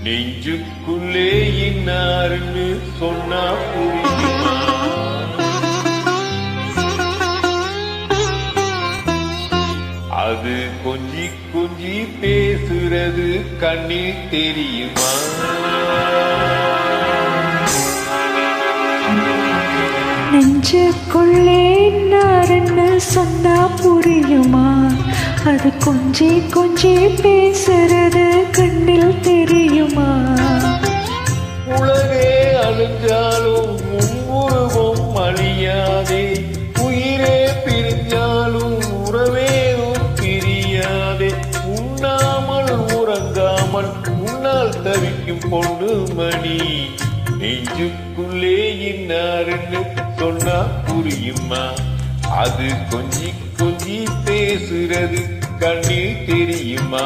நெஞ்சுக்குள்ளே இன்னாருன்னு சொன்னா புரியுமா? அது கொஞ்சி கொஞ்சி பேசுறது கண்ணில் தெரியுமா? நெஞ்சுக்குள்ளே இன்னாருன்னு சொன்னா புரியுமா? அது கொஞ்சி கொஞ்சி பேசுறது கண்ணில் தெரியுமா? உலகே அழிஞ்சாலும் உருவம் அழியாதே, உயிரே பிரிஞ்சாலும் உறவேதும் பிரியாதே. உண்ணாமல் உறங்காமல் உன்னால் தவிக்கும் பொண்ணு மணி, நெஞ்சுக்குள்ளே இன்னாருன்னு சொன்னா புரியுமா? அது கொஞ்சி கொஞ்சி பேசுறது கண்ணில் தெரியுமா?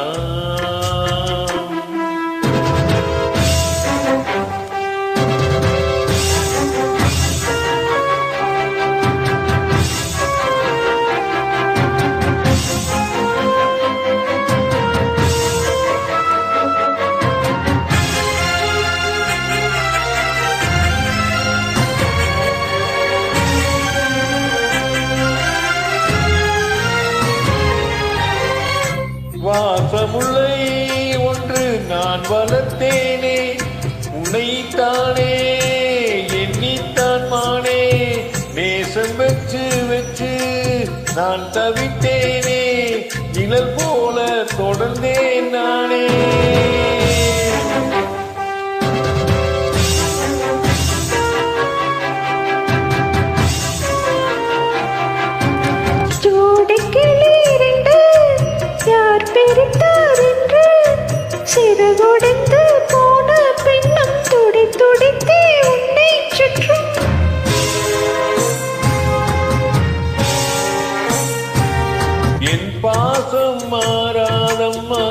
வாசமுல்லை ஒன்று நான் வளர்த்தேனே, உன்னைத்தானே எண்ணித்தான் மானே. நேசம் வச்சு வச்சு நான் தவித்தேனே, நிழல் போல தொடர்ந்தேன் நானே. சிறகுடைந்து போன பின்னம் துடி துடித்தே உன்னை சுற்றும். என் பாசம் மாறாதம்மா,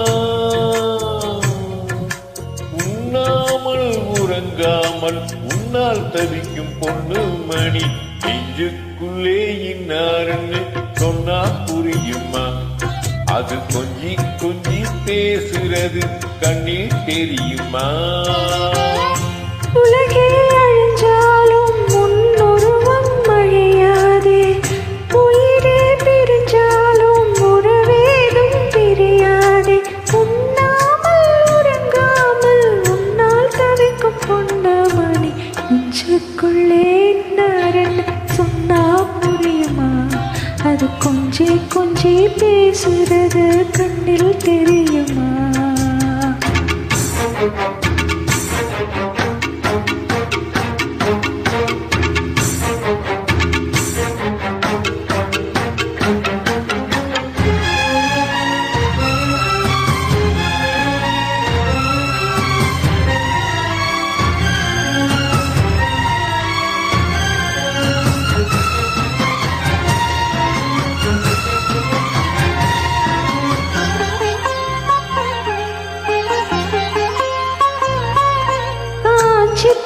உண்ணாமல் உறங்காமல் உன்னால் தவிக்கும் பொண்ணு மணி, நெஞ்சுக்குள்ளே இன்னாருன்னு சொன்னா புரியுமா? அது கொஞ்சி கொஞ்சி பேசுறது கண்ணில் தெரியுமா? உலகே அழிஞ்சாலும் உன்னுருவம் அழியாதே, உயிரே பிரிஞ்சாலும் உறவேதும் பிரியாதே. உண்ணாமல் உறங்காமல் உன்னால் தவிக்கும் பொன்னமணி, நெஞ்சுக்குள்ளே இன்னாருன்னு சொன்னா புரியுமா? அது கொஞ்சி கொஞ்சி பேசுறது கண்ணில் தெரியுமா?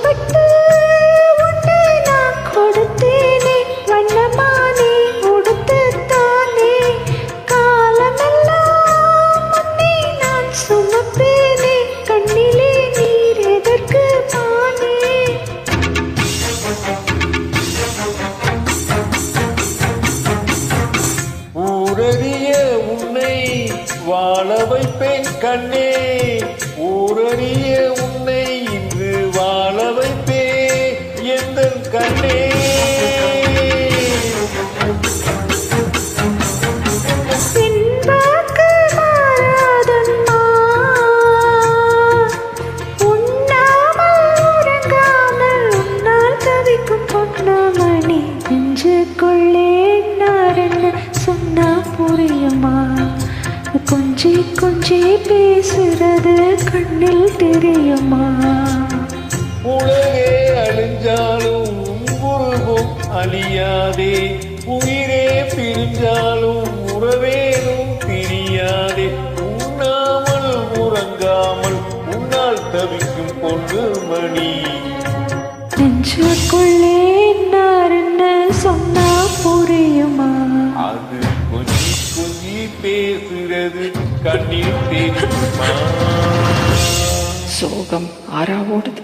பட்டு உன்னை நான் கொடுத்தேனே, வண்ணமானே உடுத்துத்தானே. காலமெல்லாம் உன்னை நான் சுமப்பேனே, கண்ணிலே நீர் எதற்கு பானே? ஊரறிய உன்னை வாழ வைப்பேன் கண்ணே, ஊரறிய உன்னை இன்று வாழ வைப்பே எந்த கண்ணே. பின்பாக்கு மாறாதம்மா, உண்ணாமல் உறங்காமல் உன்னால் தவிக்கும் பொன்னமணி, நெஞ்சுக்குள்ளே இன்னாருன்னு சொன்னா புரியுமா? கொஞ்சி கொஞ்சி பேசுறது கண்ணில் தெரியுமா? உலகே அழிஞ்சாலும் உருவம் அழியாதே, உயிரே பிரிஞ்சாலும் உறவேதும் பிரியாதே. உண்ணாமல் உறங்காமல் உன்னால் தவிக்கும் பொண்ணு மணி, நெஞ்சுக்குள்ளே இன்னாருன்னு சொன்னா புரியுமா? அது கொஞ்சி கொஞ்சி பேசுறது கண்ணில் தெரியுமா? சோகம் ஆறா ஓடுது.